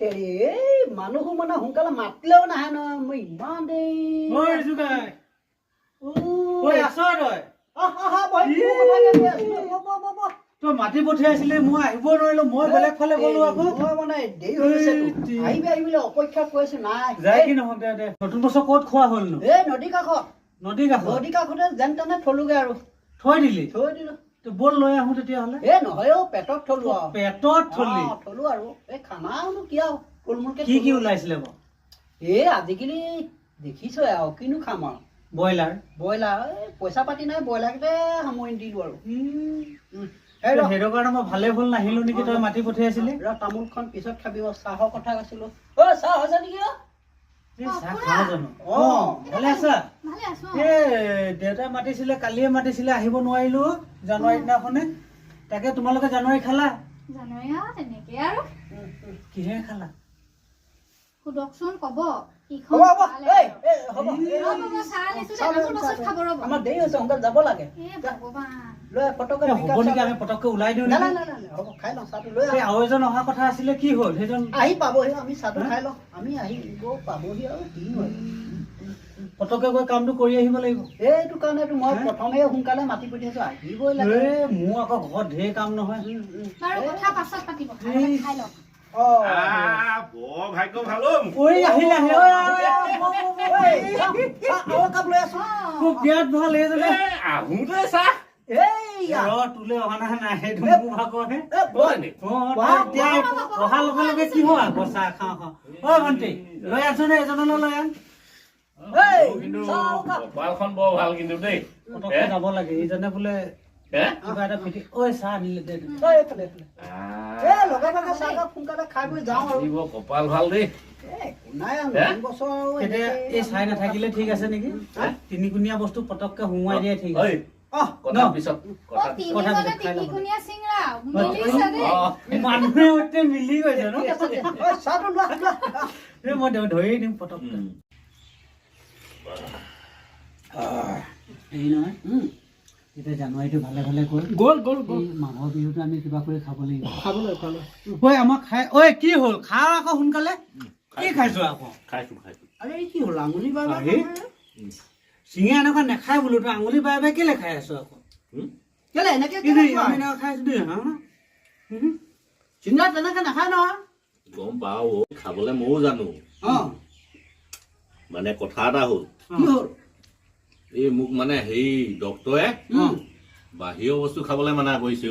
তেৰি এই মানুহ মানে সোনকালে মাতিলেও নাহে নহয় মই ইমান দেৰি ঐ জুগাই ঐ আছ তই তই মাতি পঠিয়াইছিলি মই আহিব নোৱাৰিলো মই বেলেগ ফালে গলো আকৌ মই মানে দেৰি হৈ গৈছে আহিবি আহিবি অপেক্ষা কৰিছো নাই যাই কি নহওক দে নতুন বছৰ ক'ত খোৱা হ'লনো এই নদী কাষত নদী কাষতে যেন তেনে থলোগে আৰু থৈ দিলি থৈ দিলো বল লৈ আহো তেতিয়াহ'লে এই নহয় অ পেটত থলো আৰু পেটত থলি থলো আৰু এই খানানো কি আৰু ফুলমুলকে কি ওলাইছিলে বাৰু এই আজিকালি দেখিছো আৰু কিনো খাম আৰু ব্ৰইলাৰ পইচা পাতি নাই ব্ৰইলাৰকে সামৰি দিলো আৰু সেইটো কাৰণে মই ভালে ভুল নাহিলো নেকি তই মাতি পঠিয়াইছিলি তামোলখন পিছত খাবি চাহৰ কথা কৈছিলো অ চাহ হৈছে নেকি চাহ খাওঁ জানো ভালে আছা দেউতাই মাতিছিলে কালিয়ে মাতিছিলে আহিব নোৱাৰিলো জানুৱাৰী দিনাখনে তাকে তোমালোকে জানুৱাৰী খালা কিহে খালা সুধকচোন কব আমাৰ দেৰি হৈছে সোনকালে যাব লাগে হ'ব নেকি আমি পটককে ওলাই দিওঁ খাই লওঁ চাহটো লৈ আৰু এজন অহা কথা আছিলে কি হ'ল সেইজন আহি পাবহি আমি চাহটো খাই লওঁ আমি আহিব পাবহি আৰু কি হয় পটককে গৈ কামটো কৰি আহিব লাগিব এইটো কাৰণেতো মই প্ৰথমে সোনকালে মাতি পঠিয়াইছো আহিবই লাগে মোৰ আকৌ ঘৰত ঢেৰ কাম নহয় ভাগ্য ভাল বিৰাট ভাল এইজনে আহোঁতে চাহ তোলে অহা নাই অহাৰ লগে লগে কি হয় আকৌ চাহ খাওঁ অ ভণ্টি লৈ আছো নে এজনলৈ লৈ আন কপালখন বৰ ভাল কিন্তু দেই পটককে যাব লাগে ইজনে বোলে কিবা এটা পিঠি ঐ চাহ আনিলে দে কপাল ভাল দেই এই চাই নাথাকিলে ঠিক আছে নেকি তিনিকুণীয়া বস্তু পটককে সোমোৱাই দিয়ে ঠিক আছে মানুহে সৈতে মিলি গৈছে ন মই ধৰি দিম পটককে হেৰি নহয় এতিয়া জানুৱাৰীটো ভালে ভালে গ'ল মাঘৰ বিহুটো আমি কিবা কৰি খাব লাগিব ঐ আমাক খাই ঐ কি হ'ল খা আকৌ সোনকালে কি খাইছো আকৌ খাইছো আৰে কি হ'ল আঙুলি বাই চিঙে এনেকুৱা নেখাই বোলো তই আঙুলি বাই বাই কেলে খাই আছো আকৌ কেলে এনেকে খাইছো দেই চিঙা তেনেকে নাখায় নহয় গম পাও খাবলে ময়ো জানো মানে কথা এটা হ'ল কি হ'ল এই মোক মানে হেৰি ডক্তৰে বাহিৰৰ বস্তু খাবলৈ মানা কৰিছে